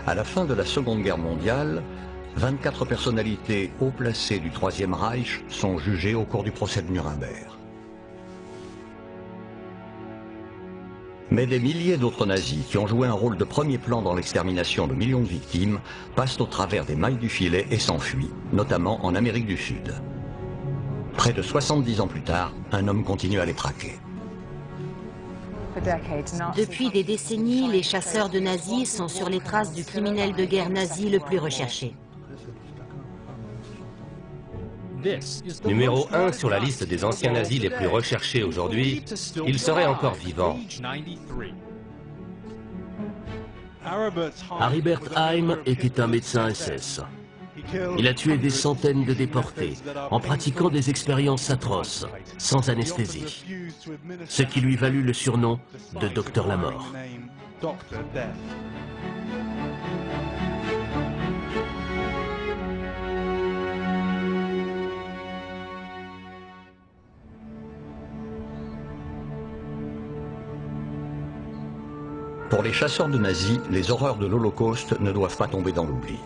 À la fin de la Seconde Guerre mondiale, 24 personnalités haut placées du Troisième Reich sont jugées au cours du procès de Nuremberg. Mais des milliers d'autres nazis qui ont joué un rôle de premier plan dans l'extermination de millions de victimes passent au travers des mailles du filet et s'enfuient, notamment en Amérique du Sud. Près de 70 ans plus tard, un homme continue à les traquer. Depuis des décennies, les chasseurs de nazis sont sur les traces du criminel de guerre nazi le plus recherché. Numéro 1 sur la liste des anciens nazis les plus recherchés aujourd'hui, il serait encore vivant. Aribert Heim était un médecin SS. Il a tué des centaines de déportés en pratiquant des expériences atroces, sans anesthésie. Ce qui lui valut le surnom de Docteur la Mort. Pour les chasseurs de nazis, les horreurs de l'Holocauste ne doivent pas tomber dans l'oubli.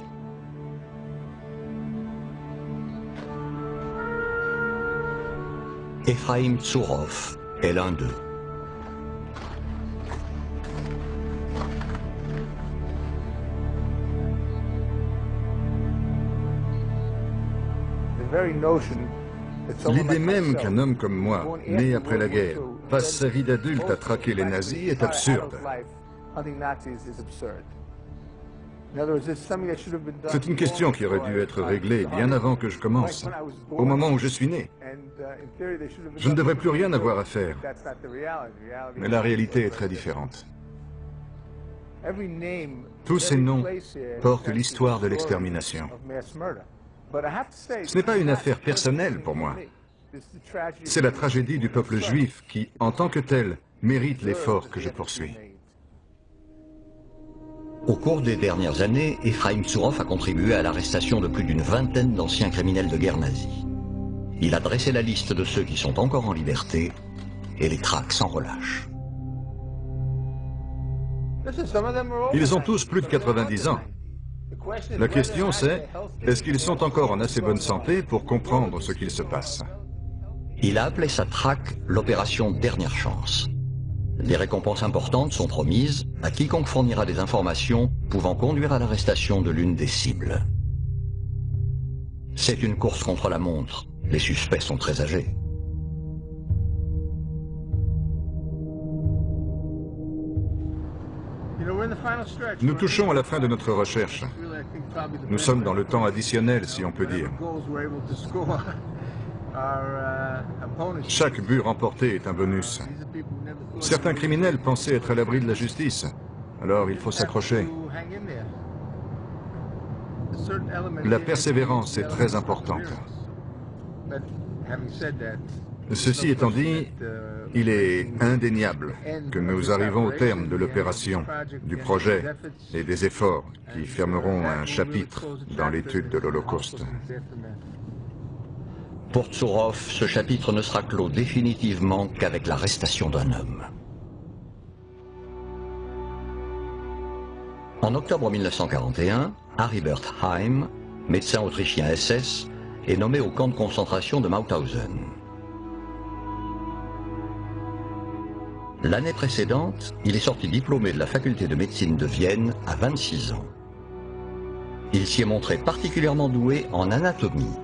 Ephraim Tsurov est l'un d'eux. L'idée même qu'un homme comme moi, né après la guerre, passe sa vie d'adulte à traquer les nazis est absurde. C'est une question qui aurait dû être réglée bien avant que je commence, au moment où je suis né. Je ne devrais plus rien avoir à faire. Mais la réalité est très différente. Tous ces noms portent l'histoire de l'extermination. Ce n'est pas une affaire personnelle pour moi. C'est la tragédie du peuple juif qui, en tant que tel, mérite l'effort que je poursuis. Au cours des dernières années, Ephraim Tsurov a contribué à l'arrestation de plus d'une vingtaine d'anciens criminels de guerre nazis. Il a dressé la liste de ceux qui sont encore en liberté et les traque sans relâche. Ils ont tous plus de 90 ans. La question c'est, est-ce qu'ils sont encore en assez bonne santé pour comprendre ce qu'il se passe? Il a appelé sa traque l'opération Dernière Chance. Des récompenses importantes sont promises à quiconque fournira des informations pouvant conduire à l'arrestation de l'une des cibles. C'est une course contre la montre. Les suspects sont très âgés. Nous touchons à la fin de notre recherche. Nous sommes dans le temps additionnel, si on peut dire. Chaque but remporté est un bonus. Certains criminels pensaient être à l'abri de la justice, alors il faut s'accrocher. La persévérance est très importante. Ceci étant dit, il est indéniable que nous arrivons au terme de l'opération, du projet et des efforts qui fermeront un chapitre dans l'étude de l'Holocauste. Pour Tsurov, ce chapitre ne sera clos définitivement qu'avec l'arrestation d'un homme. En octobre 1941, Aribert Heim, médecin autrichien SS, est nommé au camp de concentration de Mauthausen. L'année précédente, il est sorti diplômé de la faculté de médecine de Vienne à 26 ans. Il s'y est montré particulièrement doué en anatomie.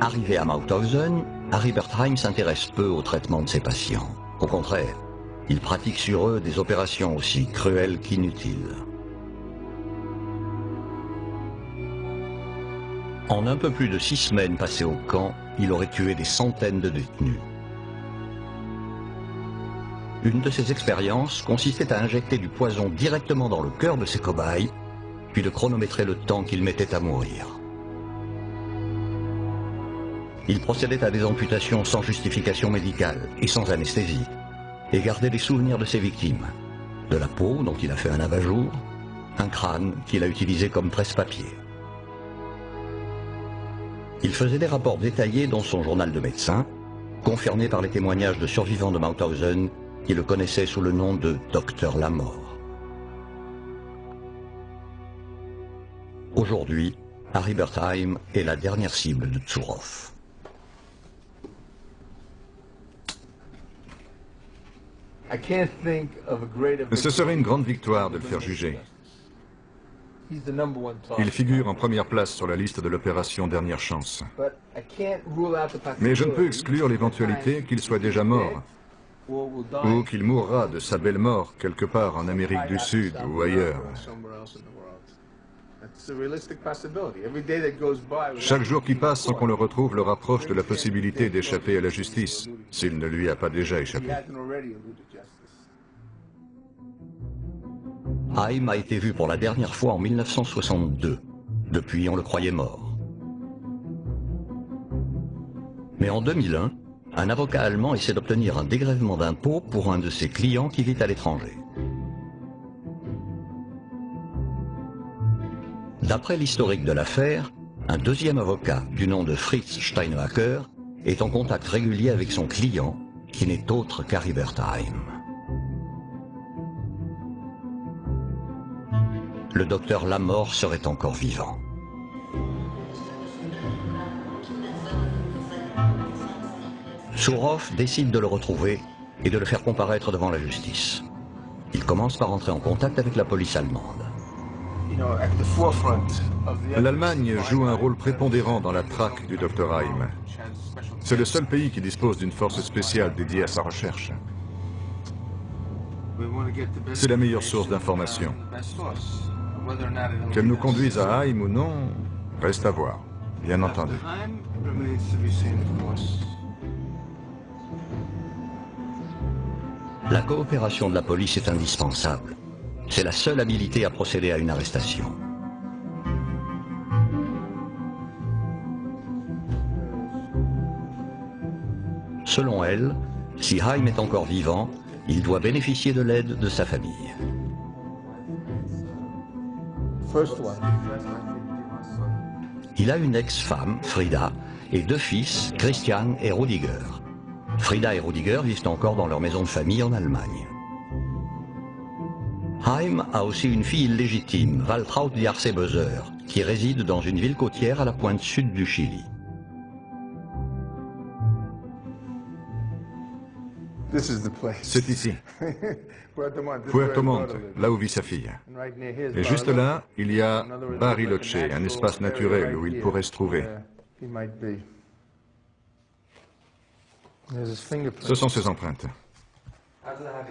Arrivé à Mauthausen, Aribert Heim s'intéresse peu au traitement de ses patients. Au contraire, il pratique sur eux des opérations aussi cruelles qu'inutiles. En un peu plus de 6 semaines passées au camp, il aurait tué des centaines de détenus. Une de ses expériences consistait à injecter du poison directement dans le cœur de ses cobayes, puis de chronométrer le temps qu'ils mettaient à mourir. Il procédait à des amputations sans justification médicale et sans anesthésie, et gardait les souvenirs de ses victimes. De la peau, dont il a fait un abat-jour, un crâne qu'il a utilisé comme presse-papier. Il faisait des rapports détaillés dans son journal de médecin, confirmés par les témoignages de survivants de Mauthausen qui le connaissaient sous le nom de Docteur la Mort. Aujourd'hui, Harry Bertheim est la dernière cible de Tsurov. Ce serait une grande victoire de le faire juger. Il figure en première place sur la liste de l'opération Dernière Chance. Mais je ne peux exclure l'éventualité qu'il soit déjà mort, ou qu'il mourra de sa belle mort quelque part en Amérique du Sud ou ailleurs. Chaque jour qui passe sans qu'on le retrouve le rapproche de la possibilité d'échapper à la justice, s'il ne lui a pas déjà échappé. Haim a été vu pour la dernière fois en 1962. Depuis, on le croyait mort. Mais en 2001, un avocat allemand essaie d'obtenir un dégrèvement d'impôts pour un de ses clients qui vit à l'étranger. D'après l'historique de l'affaire, un deuxième avocat du nom de Fritz Steinwacker est en contact régulier avec son client, qui n'est autre qu'Harry Bertheim. Le docteur Lamort serait encore vivant. Tsurov décide de le retrouver et de le faire comparaître devant la justice. Il commence par entrer en contact avec la police allemande. L'Allemagne joue un rôle prépondérant dans la traque du Dr Haim. C'est le seul pays qui dispose d'une force spéciale dédiée à sa recherche. C'est la meilleure source d'information. Qu'elle nous conduise à Haim ou non, reste à voir, bien entendu. La coopération de la police est indispensable. C'est la seule habilité à procéder à une arrestation. Selon elle, si Haim est encore vivant, il doit bénéficier de l'aide de sa famille. Il a une ex-femme, Frida, et deux fils, Christian et Rudiger. Frida et Rudiger vivent encore dans leur maison de famille en Allemagne. Haim a aussi une fille illégitime, Waltraud Jarce-Böser, qui réside dans une ville côtière à la pointe sud du Chili. C'est ici, Puerto Montt, là où vit sa fille. Et juste là, il y a Bariloche, un espace naturel où il pourrait se trouver. Ce sont ses empreintes.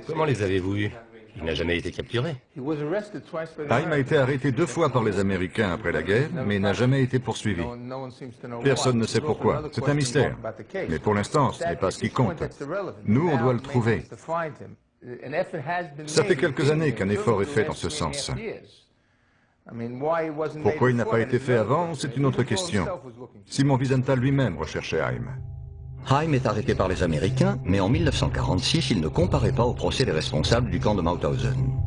Comment les avez-vous eues? Il n'a jamais été capturé. Haim a été arrêté 2 fois par les Américains après la guerre, mais n'a jamais été poursuivi. Personne ne sait pourquoi. C'est un mystère. Mais pour l'instant, ce n'est pas ce qui compte. Nous, on doit le trouver. Ça fait quelques années qu'un effort est fait dans ce sens. Pourquoi il n'a pas été fait avant, c'est une autre question. Simon Wiesenthal lui-même recherchait Haim. Haim est arrêté par les Américains, mais en 1946, il ne comparaît pas au procès des responsables du camp de Mauthausen.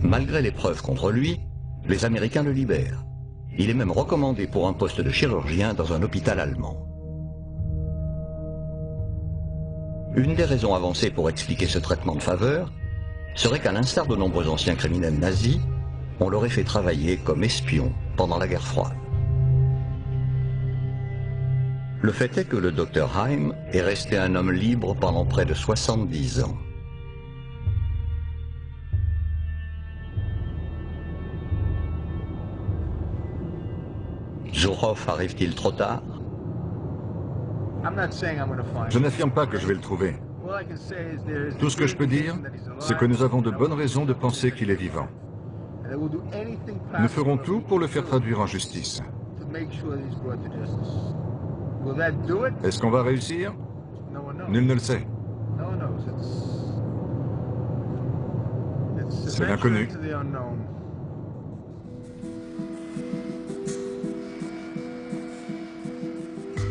Malgré les preuves contre lui, les Américains le libèrent. Il est même recommandé pour un poste de chirurgien dans un hôpital allemand. Une des raisons avancées pour expliquer ce traitement de faveur serait qu'à l'instar de nombreux anciens criminels nazis, on l'aurait fait travailler comme espion pendant la guerre froide. Le fait est que le docteur Haim est resté un homme libre pendant près de 70 ans. Tsurov arrive-t-il trop tard? Je n'affirme pas que je vais le trouver. Tout ce que je peux dire, c'est que nous avons de bonnes raisons de penser qu'il est vivant. Nous ferons tout pour le faire traduire en justice. Est-ce qu'on va réussir? Nul ne le sait. C'est l'inconnu.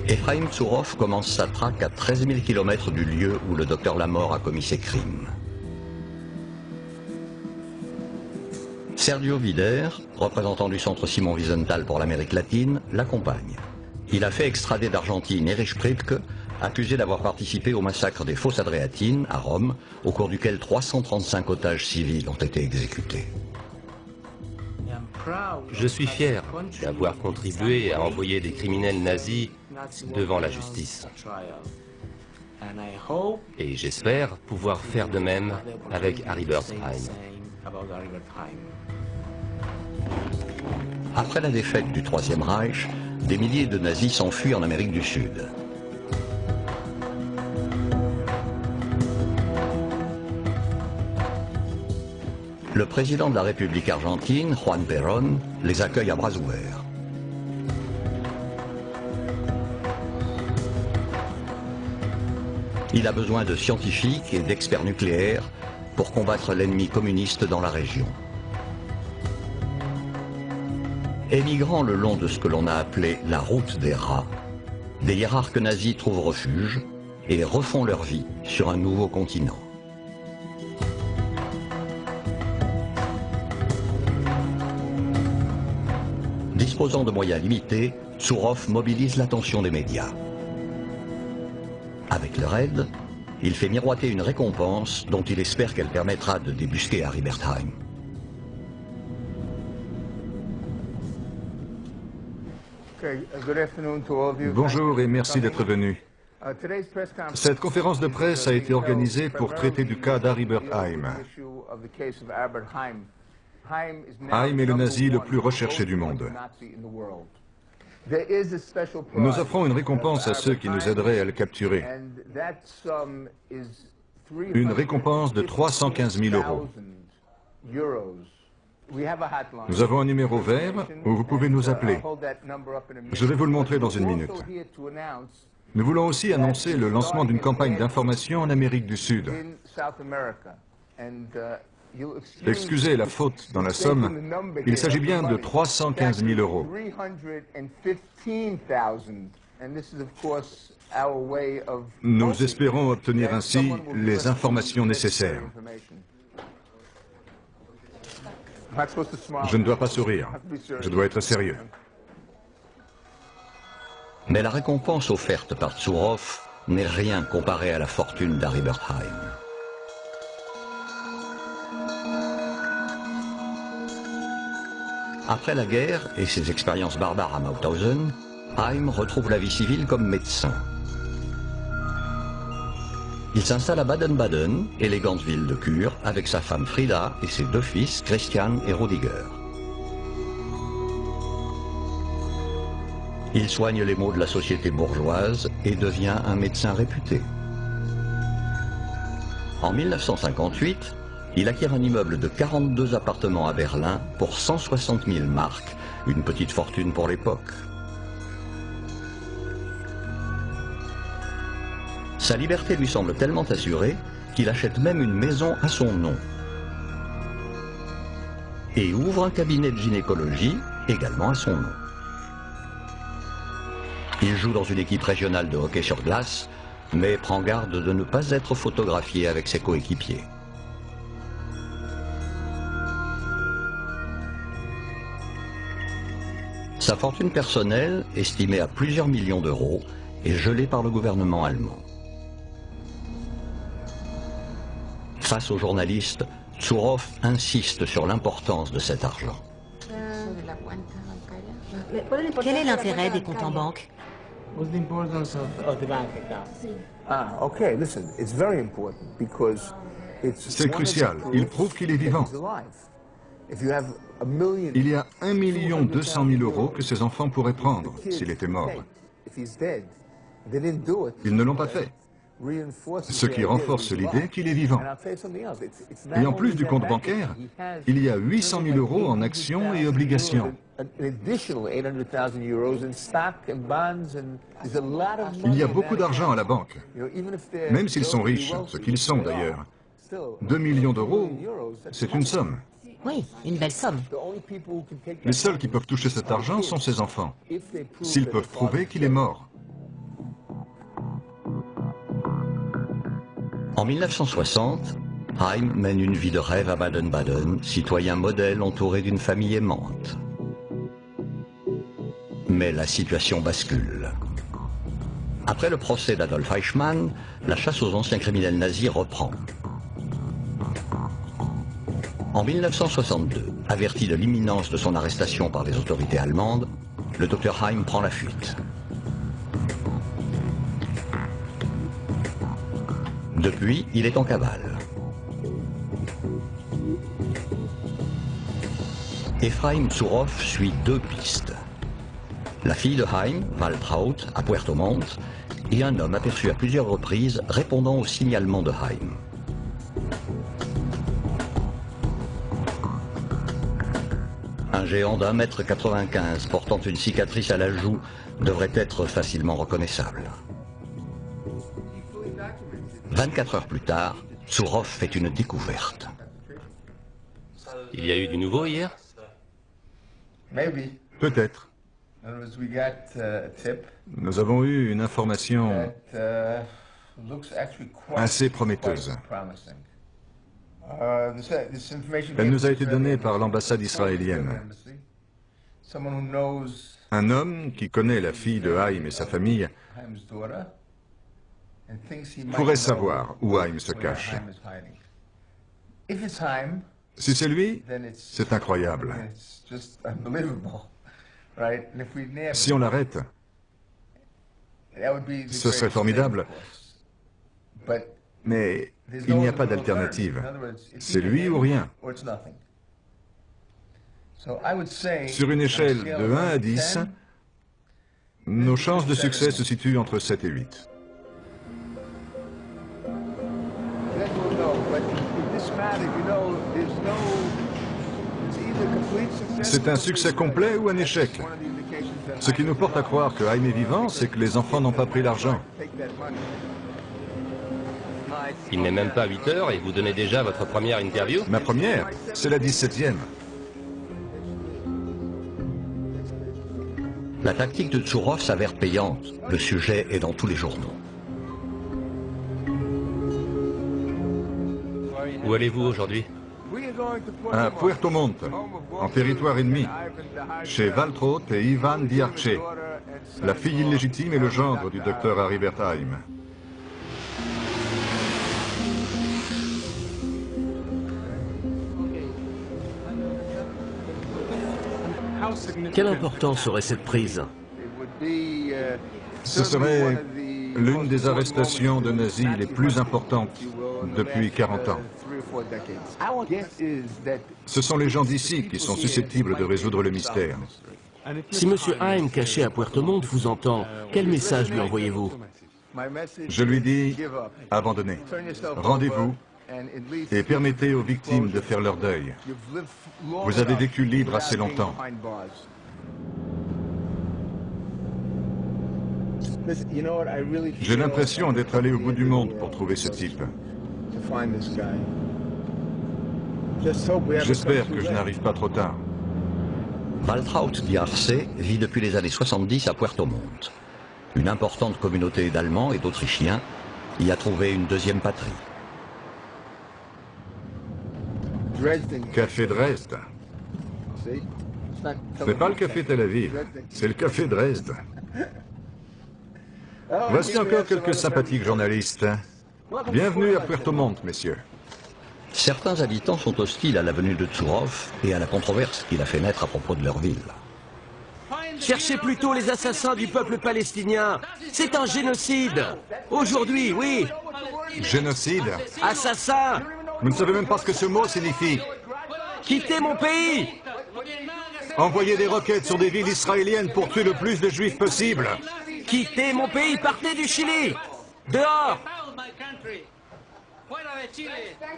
Ephraim Tsurov commence sa traque à 13 000 km du lieu où le docteur Lamort a commis ses crimes. Sergio Vider, représentant du centre Simon Wiesenthal pour l'Amérique latine, l'accompagne. Il a fait extrader d'Argentine Erich Priebke, accusé d'avoir participé au massacre des Fosses Adriatines à Rome, au cours duquel 335 otages civils ont été exécutés. Je suis fier d'avoir contribué à envoyer des criminels nazis devant la justice. Et j'espère pouvoir faire de même avec Harry Bertheim. Après la défaite du Troisième Reich, des milliers de nazis s'enfuient en Amérique du Sud. Le président de la République argentine, Juan Perón, les accueille à bras ouverts. Il a besoin de scientifiques et d'experts nucléaires pour combattre l'ennemi communiste dans la région. Émigrant le long de ce que l'on a appelé la route des rats, des hiérarques nazis trouvent refuge et refont leur vie sur un nouveau continent. Disposant de moyens limités, Tsourov mobilise l'attention des médias. Avec le raid, il fait miroiter une récompense dont il espère qu'elle permettra de débusquer Harry Bertheim. Bonjour et merci d'être venu. Cette conférence de presse a été organisée pour traiter du cas d'Harry Bertheim. Haim est le nazi le plus recherché du monde. Nous offrons une récompense à ceux qui nous aideraient à le capturer. Une récompense de 315 000 €. Nous avons un numéro vert où vous pouvez nous appeler. Je vais vous le montrer dans une minute. Nous voulons aussi annoncer le lancement d'une campagne d'information en Amérique du Sud. Excusez la faute dans la somme, il s'agit bien de 315 000 €. Nous espérons obtenir ainsi les informations nécessaires. Je ne dois pas sourire, je dois être sérieux. Mais la récompense offerte par Tsourov n'est rien comparée à la fortune d'Harry Bertheim. Après la guerre et ses expériences barbares à Mauthausen, Haim retrouve la vie civile comme médecin. Il s'installe à Baden-Baden, élégante ville de cure, avec sa femme Frida et ses deux fils, Christian et Rudiger. Il soigne les maux de la société bourgeoise et devient un médecin réputé. En 1958, il acquiert un immeuble de 42 appartements à Berlin pour 160 000 marks, une petite fortune pour l'époque. Sa liberté lui semble tellement assurée qu'il achète même une maison à son nom. Et ouvre un cabinet de gynécologie également à son nom. Il joue dans une équipe régionale de hockey sur glace, mais prend garde de ne pas être photographié avec ses coéquipiers. Sa fortune personnelle, estimée à plusieurs millions d'euros, est gelée par le gouvernement allemand. Face aux journalistes, Tsourov insiste sur l'importance de cet argent. Quel est l'intérêt des comptes en banque? C'est crucial, il prouve qu'il est vivant. Il y a 1 200 000 € que ses enfants pourraient prendre s'il était mort. Ils ne l'ont pas fait. Ce qui renforce l'idée qu'il est vivant. Et en plus du compte bancaire, il y a 800 000 € en actions et obligations. Il y a beaucoup d'argent à la banque. Même s'ils sont riches, ce qu'ils sont d'ailleurs, 2 millions d'euros, c'est une somme. Oui, une belle somme. Les seuls qui peuvent toucher cet argent sont ses enfants, s'ils peuvent prouver qu'il est mort. En 1960, Haim mène une vie de rêve à Baden-Baden, citoyen modèle entouré d'une famille aimante. Mais la situation bascule. Après le procès d'Adolf Eichmann, la chasse aux anciens criminels nazis reprend. En 1962, averti de l'imminence de son arrestation par les autorités allemandes, le Dr Heim prend la fuite. Depuis, il est en cavale. Ephraim Tsurov suit deux pistes. La fille de Heim, Waltraud, à Puerto Montt, et un homme aperçu à plusieurs reprises répondant au signalement de Heim. Un géant d'1,95 m portant une cicatrice à la joue devrait être facilement reconnaissable. 24 heures plus tard, Tsurov fait une découverte. Il y a eu du nouveau hier? Peut-être. Nous avons eu une information assez prometteuse. Elle nous a été donnée par l'ambassade israélienne. Un homme qui connaît la fille de Haim et sa famille pourrait savoir où Haim se cache. Si c'est lui, c'est incroyable. Si on l'arrête, ce serait formidable. Mais il n'y a pas d'alternative. C'est lui ou rien. Sur une échelle de 1 à 10, nos chances de succès se situent entre 7 et 8. C'est un succès complet ou un échec. Ce qui nous porte à croire que Haim est vivant, c'est que les enfants n'ont pas pris l'argent. Il n'est même pas 8 heures et vous donnez déjà votre première interview? Ma première, c'est la 17e. La tactique de Tsurov s'avère payante. Le sujet est dans tous les journaux. Où allez-vous aujourd'hui? À Puerto Montt, en territoire ennemi, chez Waltraud et Ivan Diarche, la fille illégitime et le gendre du docteur Heribert Heim. Quelle importance aurait cette prise? Ce serait l'une des arrestations de nazis les plus importantes depuis 40 ans. Ce sont les gens d'ici qui sont susceptibles de résoudre le mystère. Si M. Heim, caché à Puerto Montt, vous entend, quel message lui envoyez-vous? Je lui dis, abandonnez, rendez-vous et permettez aux victimes de faire leur deuil. Vous avez vécu libre assez longtemps. J'ai l'impression d'être allé au bout du monde pour trouver ce type. J'espère que je n'arrive pas trop tard. Waltraud Diarce vit depuis les années 70 à Puerto Montt. Une importante communauté d'Allemands et d'Autrichiens y a trouvé une deuxième patrie. Café Dresde. Ce n'est pas le café Tel Aviv, c'est le café Dresde. Voici encore quelques sympathiques journalistes. Bienvenue à Puerto Montt, messieurs. Certains habitants sont hostiles à la venue de Tsurov et à la controverse qu'il a fait naître à propos de leur ville. Cherchez plutôt les assassins du peuple palestinien. C'est un génocide. Aujourd'hui, oui. Génocide? Assassin. Vous ne savez même pas ce que ce mot signifie. Quittez mon pays. Envoyez des roquettes sur des villes israéliennes pour tuer le plus de juifs possible. Quittez mon pays, partez du Chili. Dehors.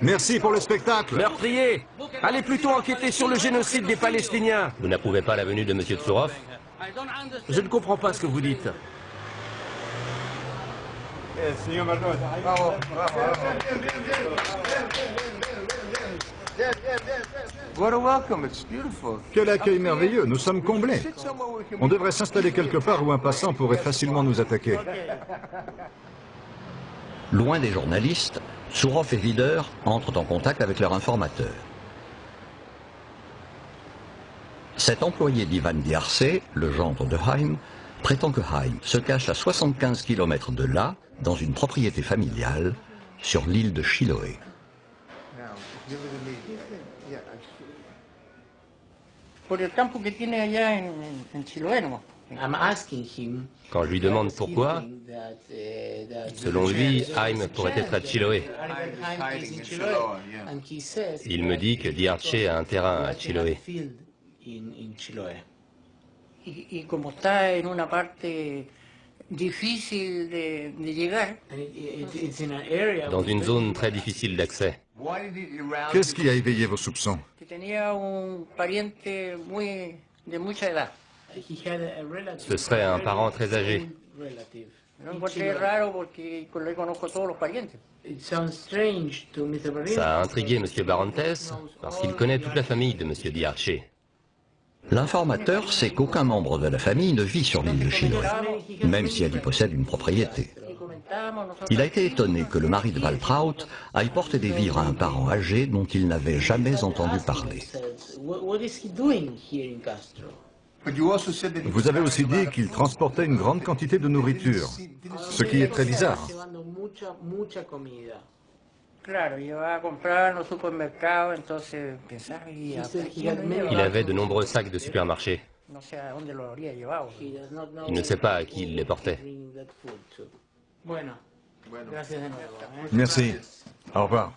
Merci pour le spectacle. Meurtrier. Allez plutôt enquêter sur le génocide des Palestiniens. Vous n'approuvez pas la venue de M. Tsurov? Je ne comprends pas ce que vous dites. Quel accueil merveilleux, nous sommes comblés. On devrait s'installer quelque part où un passant pourrait facilement nous attaquer. Loin des journalistes, Tsurov et Wider entrent en contact avec leur informateur. Cet employé d'Ivan Diarce, le gendre de Heim, prétend que Haim se cache à 75 km de là, dans une propriété familiale, sur l'île de Chiloé. Quand je lui demande pourquoi, selon lui, Haim pourrait être à Chiloé. Il me dit que Diarche a un terrain à Chiloé. Dans une zone très difficile d'accès. Qu'est-ce qui a éveillé vos soupçons? Ce serait un parent très âgé. Ça a intrigué M. Barrantes parce qu'il connaît toute la famille de M. Diarche. L'informateur sait qu'aucun membre de la famille ne vit sur l'île de Chiloé, même si elle y possède une propriété. Il a été étonné que le mari de Waltraud aille porter des vivres à un parent âgé dont il n'avait jamais entendu parler. Vous avez aussi dit qu'il transportait une grande quantité de nourriture, ce qui est très bizarre. Il avait de nombreux sacs de supermarché. Il ne sait pas à qui il les portait. Merci. Au revoir.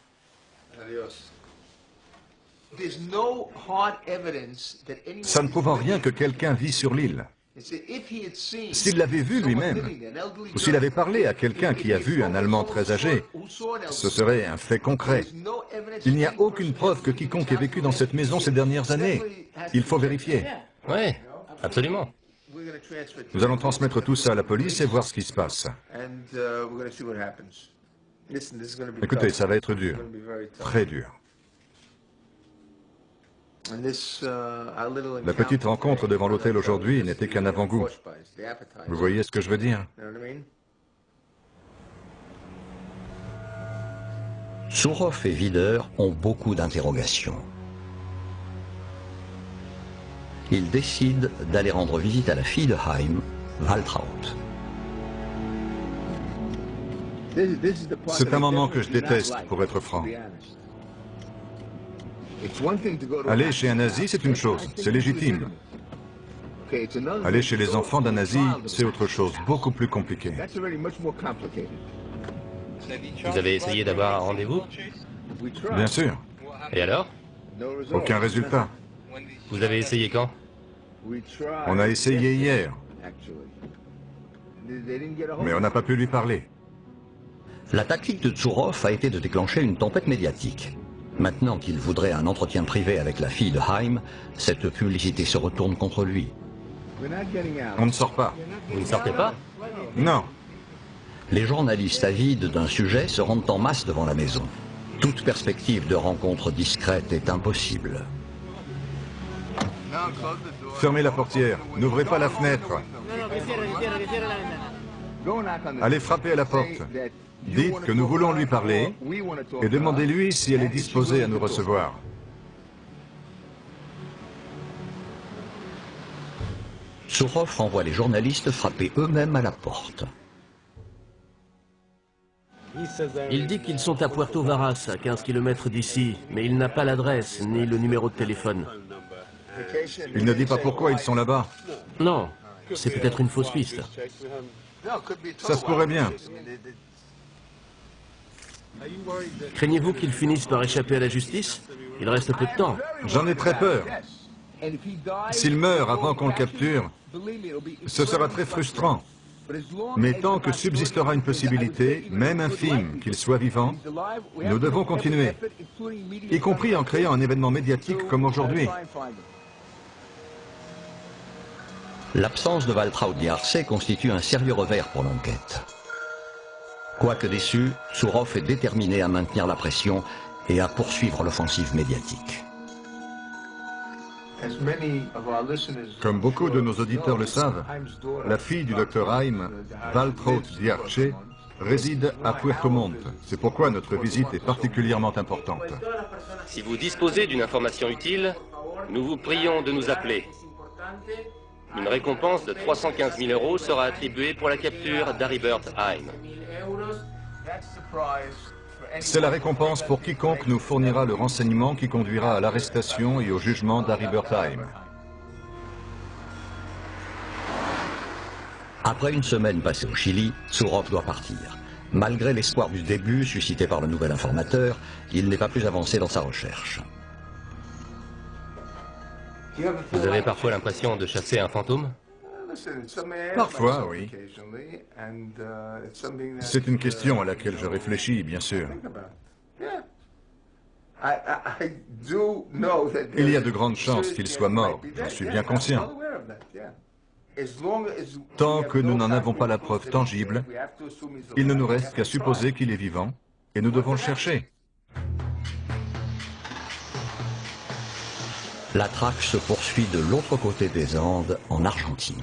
Ça ne prouve en rien que quelqu'un vit sur l'île. S'il l'avait vu lui-même, ou s'il avait parlé à quelqu'un qui a vu un Allemand très âgé, ce serait un fait concret. Il n'y a aucune preuve que quiconque ait vécu dans cette maison ces dernières années. Il faut vérifier. Oui, absolument. Nous allons transmettre tout ça à la police et voir ce qui se passe. Écoutez, ça va être dur. Très dur. La petite rencontre devant l'hôtel aujourd'hui n'était qu'un avant-goût. Vous voyez ce que je veux dire? Sourov et Wider ont beaucoup d'interrogations. Ils décident d'aller rendre visite à la fille de Haim, Waltraud. C'est un moment que je déteste, pour être franc. Aller chez un nazi, c'est une chose, c'est légitime. Aller chez les enfants d'un nazi, c'est autre chose, beaucoup plus compliqué. Vous avez essayé d'avoir un rendez-vous? Bien sûr. Et alors? Aucun résultat. Vous avez essayé quand? On a essayé hier, mais on n'a pas pu lui parler. La tactique de Tsourov a été de déclencher une tempête médiatique. Maintenant qu'il voudrait un entretien privé avec la fille de Haim, cette publicité se retourne contre lui. On ne sort pas. Vous ne sortez pas? Non. Les journalistes avides d'un sujet se rendent en masse devant la maison. Toute perspective de rencontre discrète est impossible. Fermez la portière, n'ouvrez pas la fenêtre. Allez frapper à la porte. Dites que nous voulons lui parler et demandez-lui si elle est disposée à nous recevoir. Sourov envoie les journalistes frapper eux-mêmes à la porte. Il dit qu'ils sont à Puerto Varas, à 15 km d'ici, mais il n'a pas l'adresse ni le numéro de téléphone. Il ne dit pas pourquoi ils sont là-bas. Non, c'est peut-être une fausse piste. Ça se pourrait bien. Craignez-vous qu'ils finissent par échapper à la justice? Il reste peu de temps. J'en ai très peur. S'il meurt avant qu'on le capture, ce sera très frustrant. Mais tant que subsistera une possibilité, même infime, qu'il soit vivant, nous devons continuer, y compris en créant un événement médiatique comme aujourd'hui. L'absence de Waltraud Diarce constitue un sérieux revers pour l'enquête. Quoique déçu, Sourov est déterminé à maintenir la pression et à poursuivre l'offensive médiatique. Comme beaucoup de nos auditeurs le savent, la fille du docteur Haim, Waltraud Diarce, réside à Puerto Montt. C'est pourquoi notre visite est particulièrement importante. Si vous disposez d'une information utile, nous vous prions de nous appeler. Une récompense de 315 000 € sera attribuée pour la capture d'Aribert Haim. C'est la récompense pour quiconque nous fournira le renseignement qui conduira à l'arrestation et au jugement d'Aribert Haim. Après une semaine passée au Chili, Tsurov doit partir. Malgré l'espoir du début suscité par le nouvel informateur, il n'est pas plus avancé dans sa recherche. Vous avez parfois l'impression de chasser un fantôme? Parfois, oui. C'est une question à laquelle je réfléchis, bien sûr. Il y a de grandes chances qu'il soit mort, j'en suis bien conscient. Tant que nous n'en avons pas la preuve tangible, il ne nous reste qu'à supposer qu'il est vivant, et nous devons le chercher. La traque se poursuit de l'autre côté des Andes, en Argentine.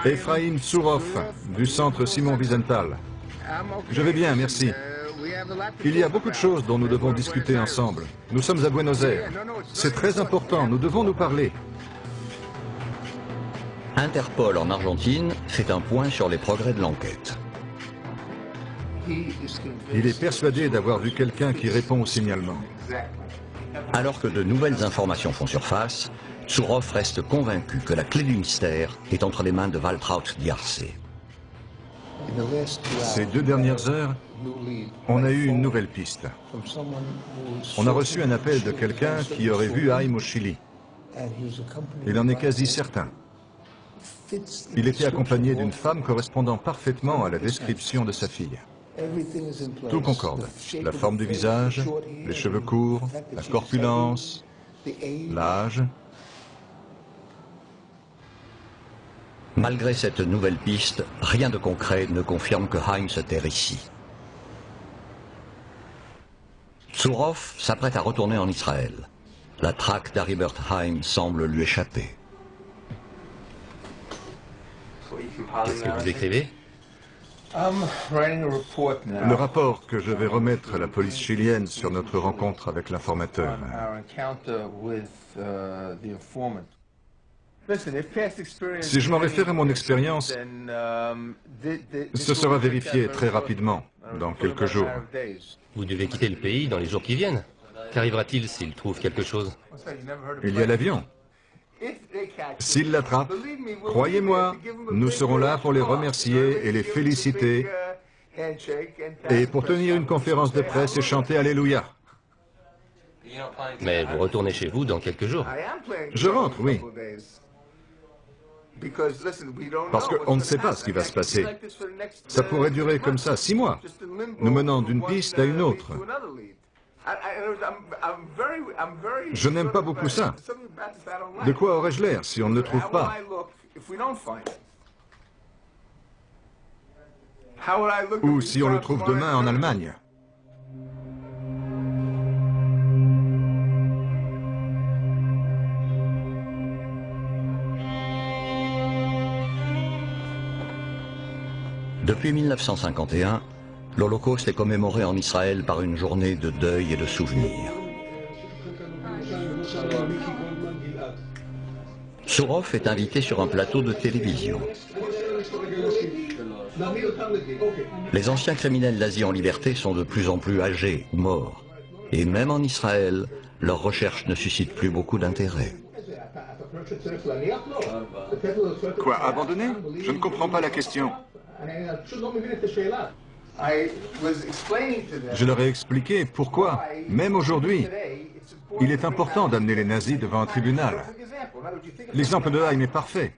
Ephraim Tsurov, du centre Simon Wiesenthal. Je vais bien, merci. Il y a beaucoup de choses dont nous devons discuter ensemble. Nous sommes à Buenos Aires. C'est très important, nous devons nous parler. Interpol en Argentine fait un point sur les progrès de l'enquête. Il est persuadé d'avoir vu quelqu'un qui répond au signalement. Alors que de nouvelles informations font surface, Tsurov reste convaincu que la clé du mystère est entre les mains de Waltraud Diarse. Ces 2 dernières heures, on a eu une nouvelle piste. On a reçu un appel de quelqu'un qui aurait vu Haim au Chili. Il en est quasi certain. Il était accompagné d'une femme correspondant parfaitement à la description de sa fille. Tout concorde. La forme du visage, les cheveux courts, la corpulence, l'âge. Malgré cette nouvelle piste, rien de concret ne confirme que Haim se terre ici. Tsurov s'apprête à retourner en Israël. La traque d'Aribert Haim semble lui échapper. Qu'est-ce que vous écrivez? Le rapport que je vais remettre à la police chilienne sur notre rencontre avec l'informateur. Si je m'en réfère à mon expérience, ce sera vérifié très rapidement, dans quelques jours. Vous devez quitter le pays dans les jours qui viennent. Qu'arrivera-t-il s'il trouve quelque chose? Il y a l'avion. S'ils l'attrapent, croyez-moi, nous serons là pour les remercier et les féliciter et pour tenir une conférence de presse et chanter Alléluia. Mais vous retournez chez vous dans quelques jours. Je rentre, oui. Parce qu'on ne sait pas ce qui va se passer. Ça pourrait durer comme ça 6 mois, nous menant d'une piste à une autre. Je n'aime pas beaucoup ça. De quoi aurais-je l'air si on ne le trouve pas? Ou si on le trouve demain en Allemagne? Depuis 1951, l'Holocauste est commémoré en Israël par une journée de deuil et de souvenirs. Tsurov est invité sur un plateau de télévision. Les anciens criminels d'Asie en liberté sont de plus en plus âgés ou morts. Et même en Israël, leurs recherches ne suscitent plus beaucoup d'intérêt. Quoi, abandonner? Je ne comprends pas la question. Je leur ai expliqué pourquoi, même aujourd'hui, il est important d'amener les nazis devant un tribunal. L'exemple de Haim est parfait.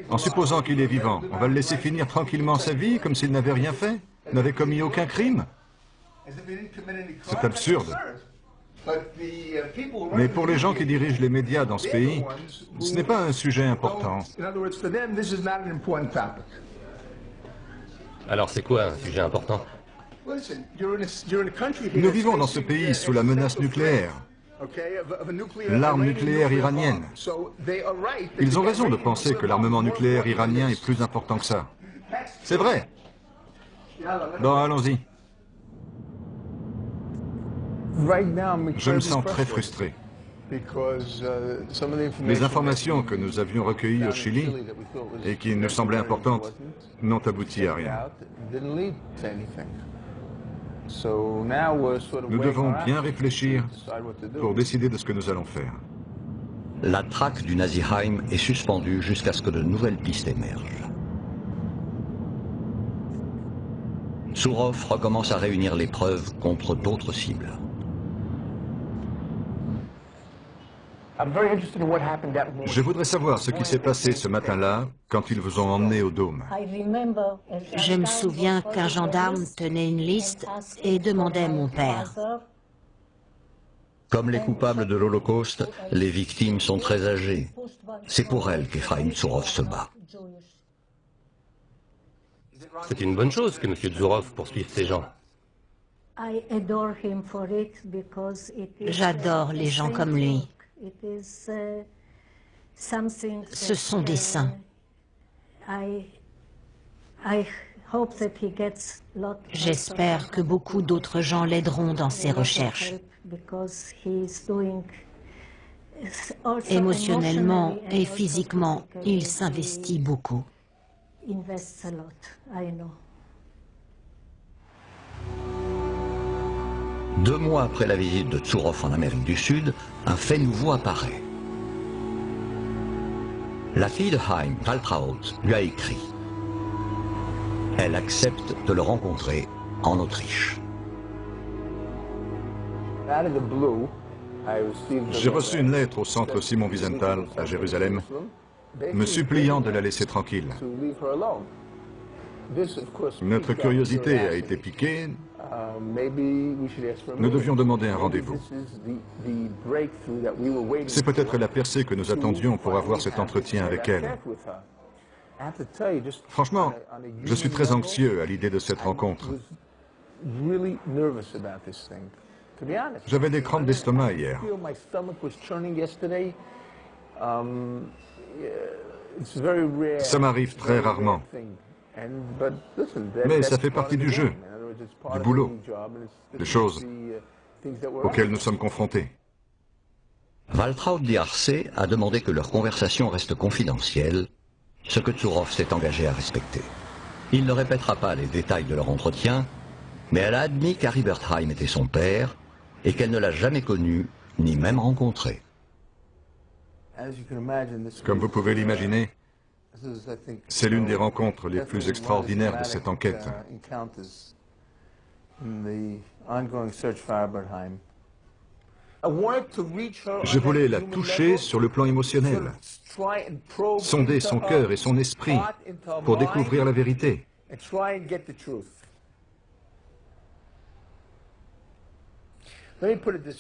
En supposant qu'il est vivant, on va le laisser finir tranquillement sa vie comme s'il n'avait rien fait, n'avait commis aucun crime. C'est absurde. Mais pour les gens qui dirigent les médias dans ce pays, ce n'est pas un sujet important. Alors c'est quoi un sujet important? Nous vivons dans ce pays sous la menace nucléaire, l'arme nucléaire iranienne. Ils ont raison de penser que l'armement nucléaire iranien est plus important que ça. C'est vrai. Bon, allons-y. Je me sens très frustré. Les informations que nous avions recueillies au Chili et qui nous semblaient importantes n'ont abouti à rien. Nous devons bien réfléchir pour décider de ce que nous allons faire. La traque du Nazi Heim est suspendue jusqu'à ce que de nouvelles pistes émergent. Sourov recommence à réunir les preuves contre d'autres cibles. Je voudrais savoir ce qui s'est passé ce matin-là quand ils vous ont emmené au dôme. Je me souviens qu'un gendarme tenait une liste et demandait à mon père. Comme les coupables de l'Holocauste, les victimes sont très âgées. C'est pour elles qu'Efraïm Tsourov se bat. C'est une bonne chose que M. Tsourov poursuive ces gens. J'adore les gens comme lui. Ce sont des saints. J'espère que beaucoup d'autres gens l'aideront dans ses recherches. Émotionnellement et physiquement, il s'investit beaucoup. 2 mois après la visite de Tsourov en Amérique du Sud, un fait nouveau apparaît. La fille de Heim, Waltraud, lui a écrit. Elle accepte de le rencontrer en Autriche. J'ai reçu une lettre au centre Simon Wiesenthal à Jérusalem, me suppliant de la laisser tranquille. Notre curiosité a été piquée. Nous devions demander un rendez-vous. C'est peut-être la percée que nous attendions pour avoir cet entretien avec elle. Franchement, je suis très anxieux à l'idée de cette rencontre. J'avais des crampes d'estomac hier. Ça m'arrive très rarement. Mais ça fait partie du jeu, du boulot, des choses auxquelles nous sommes confrontés. Waltraud Diarse a demandé que leur conversation reste confidentielle, ce que Tsourov s'est engagé à respecter. Il ne répétera pas les détails de leur entretien, mais elle a admis qu'Harry Bertheim était son père et qu'elle ne l'a jamais connu, ni même rencontré. Comme vous pouvez l'imaginer, c'est l'une des rencontres les plus extraordinaires de cette enquête. Je voulais la toucher sur le plan émotionnel, sonder son cœur et son esprit pour découvrir la vérité.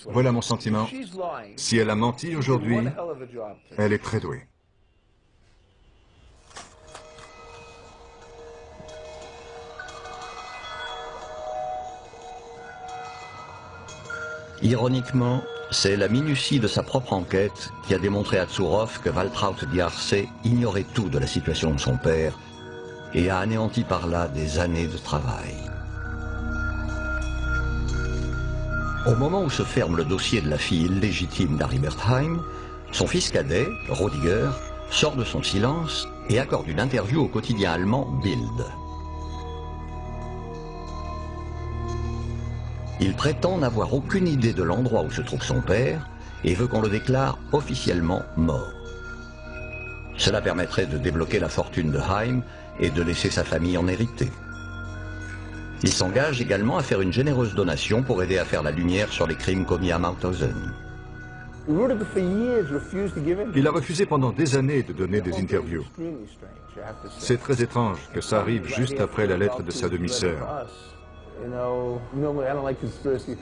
Voilà mon sentiment. Si elle a menti aujourd'hui, elle est très douée. Ironiquement, c'est la minutie de sa propre enquête qui a démontré à Tsourov que Waltraud Diarse ignorait tout de la situation de son père et a anéanti par là des années de travail. Au moment où se ferme le dossier de la fille illégitime d'Harry Bertheim, son fils cadet, Rodiger, sort de son silence et accorde une interview au quotidien allemand Bild. Il prétend n'avoir aucune idée de l'endroit où se trouve son père et veut qu'on le déclare officiellement mort. Cela permettrait de débloquer la fortune de Heim et de laisser sa famille en hériter. Il s'engage également à faire une généreuse donation pour aider à faire la lumière sur les crimes commis à Mauthausen. Il a refusé pendant des années de donner des interviews. C'est très étrange que ça arrive juste après la lettre de sa demi-sœur.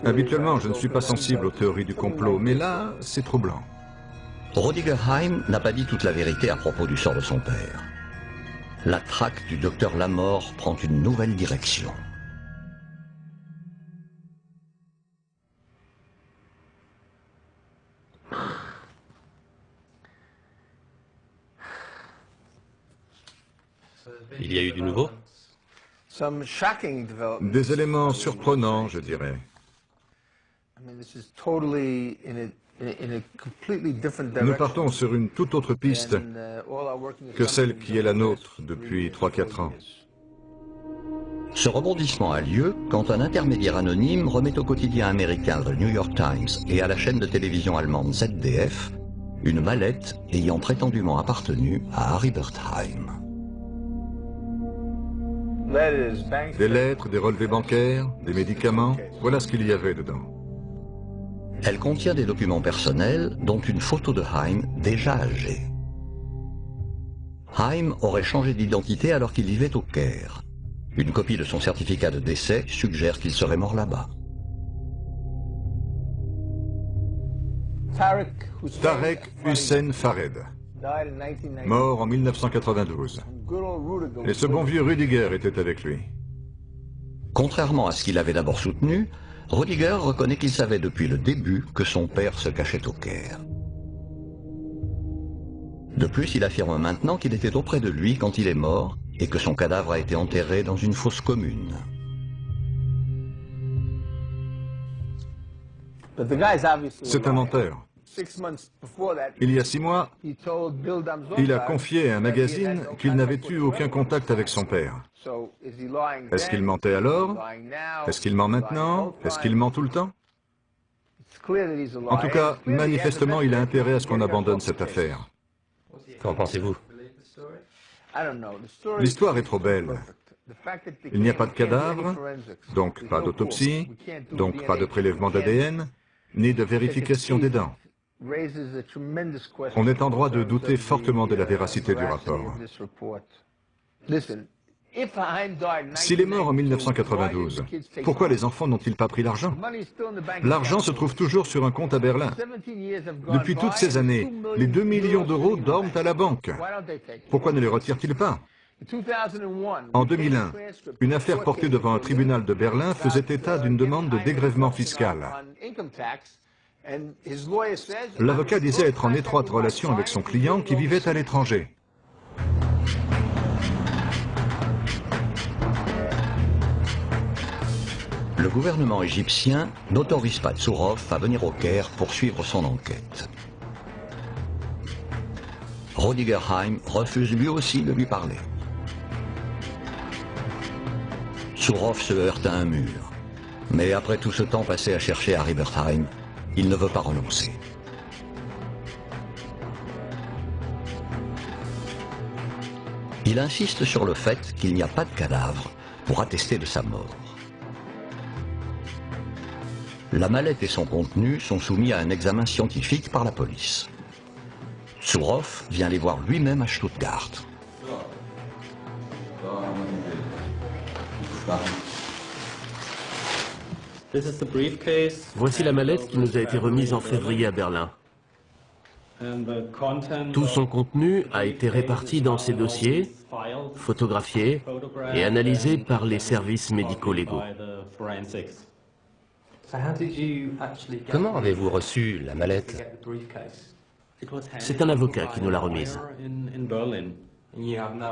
Habituellement, je ne suis pas sensible aux théories du complot, mais là, c'est troublant. Rodiger Heim n'a pas dit toute la vérité à propos du sort de son père. La traque du docteur Lamort prend une nouvelle direction. Il y a eu du nouveau? Des éléments surprenants, je dirais. Nous partons sur une toute autre piste que celle qui est la nôtre depuis 3-4 ans. Ce rebondissement a lieu quand un intermédiaire anonyme remet au quotidien américain The New York Times et à la chaîne de télévision allemande ZDF une mallette ayant prétendument appartenu à Harry Bertheim. Des lettres, des relevés bancaires, des médicaments, voilà ce qu'il y avait dedans. Elle contient des documents personnels, dont une photo de Haim déjà âgé. Haim aurait changé d'identité alors qu'il vivait au Caire. Une copie de son certificat de décès suggère qu'il serait mort là-bas. Tarek Hussein Fared, mort en 1992. Et ce bon vieux Rudiger était avec lui. Contrairement à ce qu'il avait d'abord soutenu, Rudiger reconnaît qu'il savait depuis le début que son père se cachait au Caire. De plus, il affirme maintenant qu'il était auprès de lui quand il est mort et que son cadavre a été enterré dans une fosse commune. C'est un menteur. Il y a 6 mois, il a confié à un magazine qu'il n'avait eu aucun contact avec son père. Est-ce qu'il mentait alors? Est-ce qu'il ment maintenant? Est-ce qu'il ment tout le temps? En tout cas, manifestement, il a intérêt à ce qu'on abandonne cette affaire. Qu'en pensez-vous? L'histoire est trop belle. Il n'y a pas de cadavre, donc pas d'autopsie, donc pas de prélèvement d'ADN, ni de vérification des dents. On est en droit de douter fortement de la véracité du rapport. S'il est mort en 1992, pourquoi les enfants n'ont-ils pas pris l'argent? L'argent se trouve toujours sur un compte à Berlin. Depuis toutes ces années, les 2 millions d'euros dorment à la banque. Pourquoi ne les retirent-ils pas? En 2001, une affaire portée devant un tribunal de Berlin faisait état d'une demande de dégrèvement fiscal. L'avocat disait être en étroite relation avec son client qui vivait à l'étranger. Le gouvernement égyptien n'autorise pas Tsourov à venir au Caire pour suivre son enquête. Rudiger Haim refuse lui aussi de lui parler. Tsourov se heurte à un mur. Mais après tout ce temps passé à chercher Harry Bertheim, il ne veut pas renoncer. Il insiste sur le fait qu'il n'y a pas de cadavre pour attester de sa mort. La mallette et son contenu sont soumis à un examen scientifique par la police. Tsourov vient les voir lui-même à Stuttgart. Voici la mallette qui nous a été remise en février à Berlin. Tout son contenu a été réparti dans ces dossiers, photographié et analysé par les services médico-légaux. Comment avez-vous reçu la mallette? C'est un avocat qui nous l'a remise.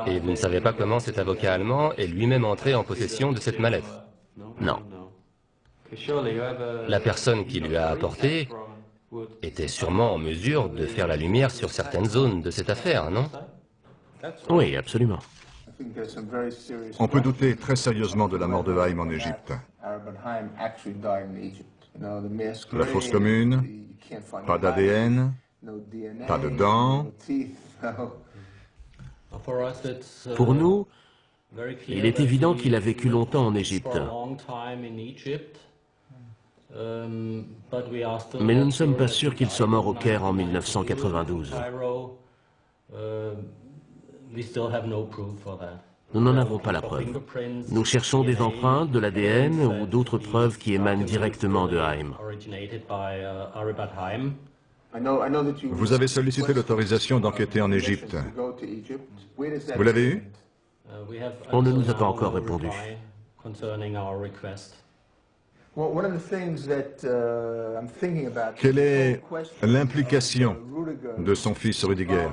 Et vous ne savez pas comment cet avocat allemand est lui-même entré en possession de cette mallette? Non. La personne qui lui a apporté était sûrement en mesure de faire la lumière sur certaines zones de cette affaire, non? Oui, absolument. On peut douter très sérieusement de la mort de Haim en Égypte. La fosse commune, pas d'ADN, pas de dents. Pour nous, il est évident qu'il a vécu longtemps en Égypte. Mais nous ne sommes pas sûrs qu'il soit mort au Caire en 1992. Nous n'en avons pas la preuve. Nous cherchons des empreintes, de l'ADN ou d'autres preuves qui émanent directement de Haim. Vous avez sollicité l'autorisation d'enquêter en Égypte. Vous l'avez eu? On ne nous a pas encore répondu. Quelle est l'implication de son fils Rudiger?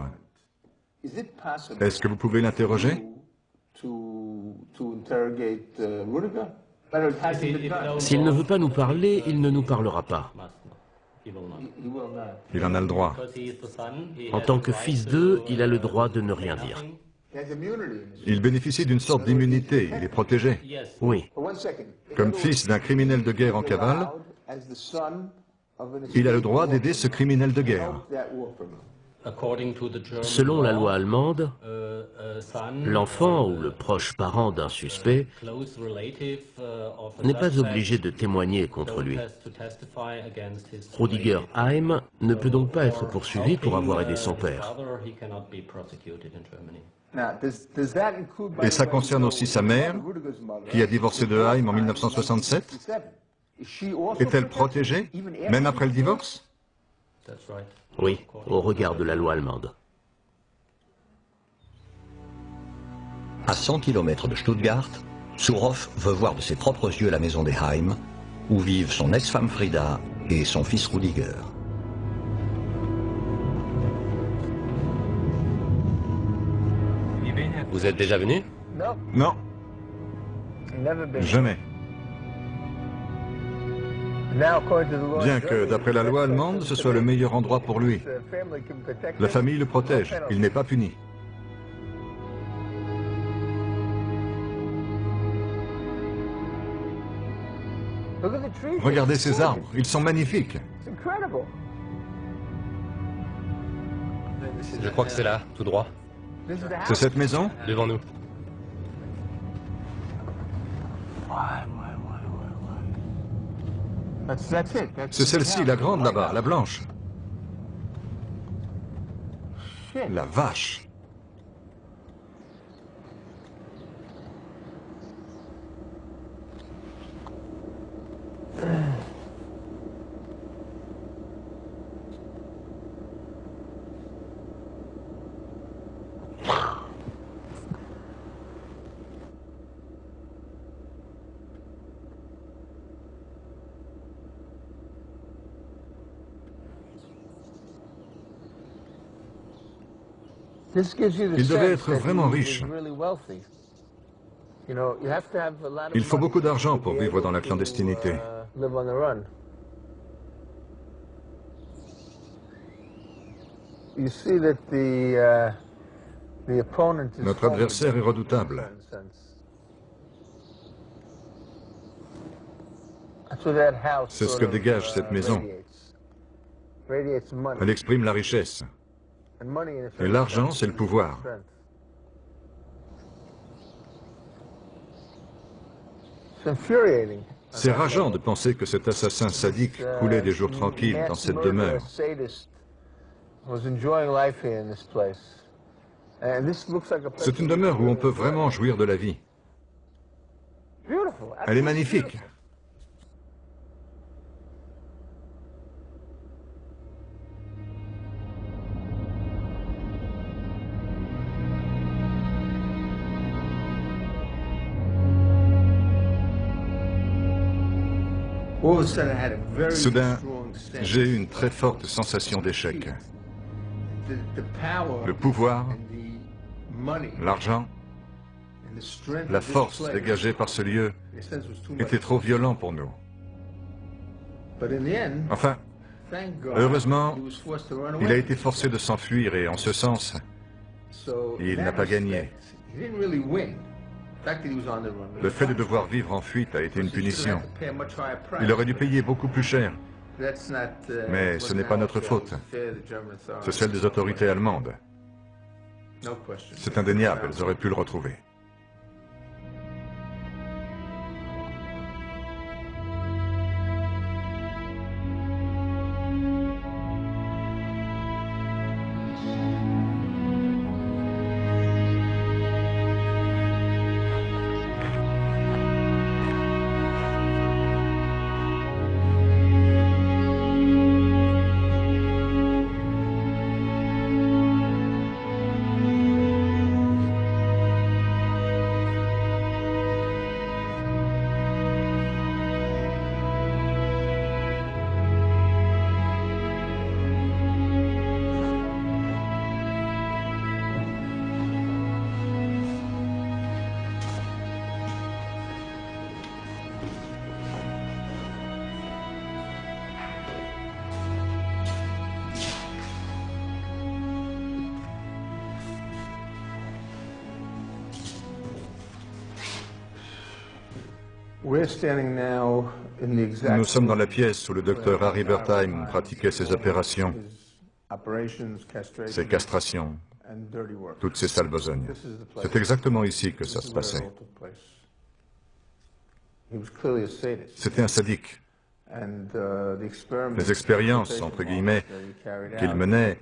Est-ce que vous pouvez l'interroger? S'il ne veut pas nous parler, il ne nous parlera pas. Il en a le droit. En tant que fils d'eux, il a le droit de ne rien dire. Il bénéficie d'une sorte d'immunité, il est protégé. Oui, Comme fils d'un criminel de guerre en cavale, il a le droit d'aider ce criminel de guerre. selon la loi allemande, l'enfant ou le proche parent d'un suspect n'est pas obligé de témoigner contre lui. Rudiger Heim ne peut donc pas être poursuivi pour avoir aidé son père. Et ça concerne aussi sa mère, qui a divorcé de Heim en 1967. Est-elle protégée, même après le divorce? Oui, au regard de la loi allemande. À 100 km de Stuttgart, Suroff veut voir de ses propres yeux la maison des Heim, où vivent son ex-femme Frida et son fils Rudiger. Vous êtes déjà venu? Non, jamais. Bien que, d'après la loi allemande, ce soit le meilleur endroit pour lui. La famille le protège, il n'est pas puni. Regardez ces arbres, ils sont magnifiques. Je crois que c'est là, tout droit, C'est cette maison? devant nous. C'est celle-ci, la grande là-bas, la blanche. La vache! Il devait être vraiment riche. Il faut beaucoup d'argent pour vivre dans la clandestinité. Notre adversaire est redoutable. C'est ce que dégage cette maison. Elle exprime la richesse. Et l'argent, c'est le pouvoir. C'est rageant de penser que cet assassin sadique coulait des jours tranquilles dans cette demeure. C'est une demeure où on peut vraiment jouir de la vie. Elle est magnifique. Soudain, j'ai eu une très forte sensation d'échec. Le pouvoir, l'argent, la force dégagée par ce lieu était trop violent pour nous. Enfin, heureusement, il a été forcé de s'enfuir et en ce sens, il n'a pas gagné. Le fait de devoir vivre en fuite a été une punition. Il aurait dû payer beaucoup plus cher. Mais ce n'est pas notre faute. C'est celle des autorités allemandes. C'est indéniable, elles auraient pu le retrouver. Nous sommes dans la pièce où le docteur Harry Wertheim pratiquait ses opérations, ses castrations, toutes ces sales besognes. C'est exactement ici que ça se passait. C'était un sadique. Les expériences, entre guillemets, qu'il menait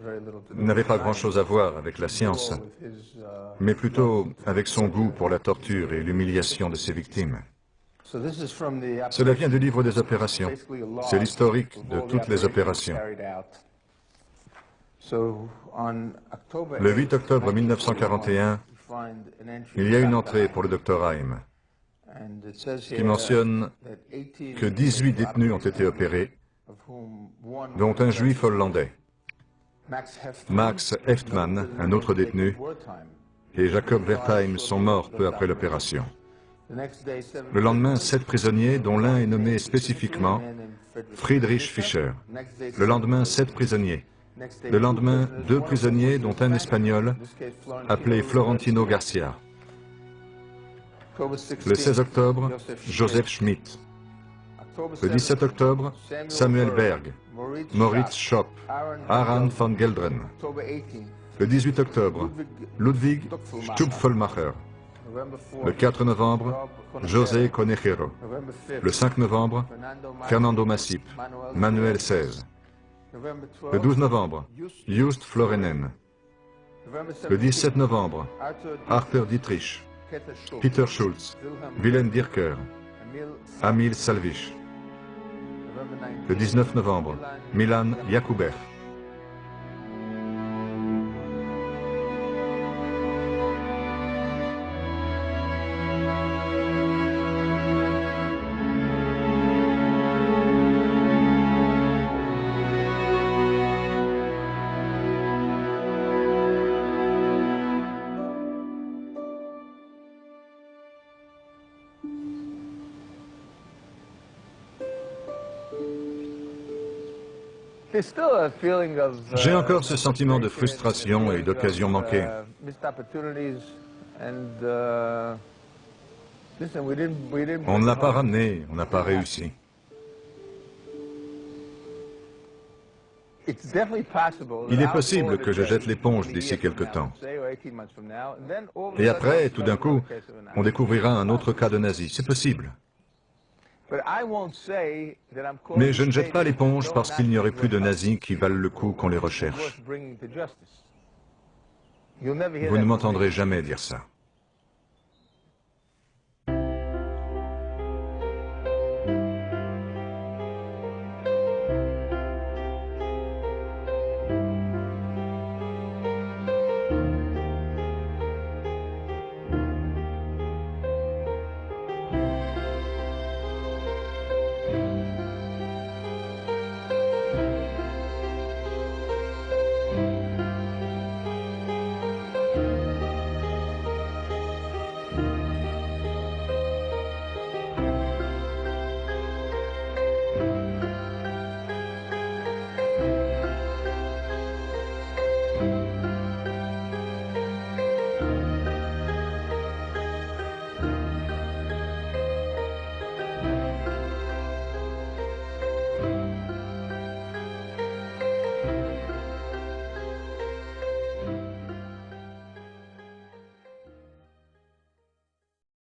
n'avaient pas grand-chose à voir avec la science, mais plutôt avec son goût pour la torture et l'humiliation de ses victimes. Cela vient du livre des opérations. C'est l'historique de toutes les opérations. Le 8 octobre 1941, il y a une entrée pour le Dr Haim qui mentionne que 18 détenus ont été opérés, dont un juif hollandais, Max Heftman, un autre détenu, et Jacob Wertheim sont morts peu après l'opération. Le lendemain, 7 prisonniers, dont l'un est nommé spécifiquement Friedrich Fischer. Le lendemain, 7 prisonniers. Le lendemain, 2 prisonniers, dont un espagnol, appelé Florentino Garcia. Le 16 octobre, Joseph Schmidt. Le 17 octobre, Samuel Berg, Moritz Schopp, Aran von Geldren. Le 18 octobre, Ludwig Stubvollmacher. Le 4 novembre, José Conejero. Le 5 novembre, Fernando Massip, Manuel XVI. Le 12 novembre, Just Florenen. Le 17 novembre, Arthur Dietrich, Peter Schulz, Wilhelm Dirker, Emil Salvich. Le 19 novembre, Milan Jakubev. J'ai encore ce sentiment de frustration et d'occasion manquée. On ne l'a pas ramené, on n'a pas réussi. Il est possible que je jette l'éponge d'ici quelque temps. Et après, tout d'un coup, on découvrira un autre cas de nazi. C'est possible. Mais je ne jette pas l'éponge parce qu'il n'y aurait plus de nazis qui valent le coup qu'on les recherche. Vous ne m'entendrez jamais dire ça.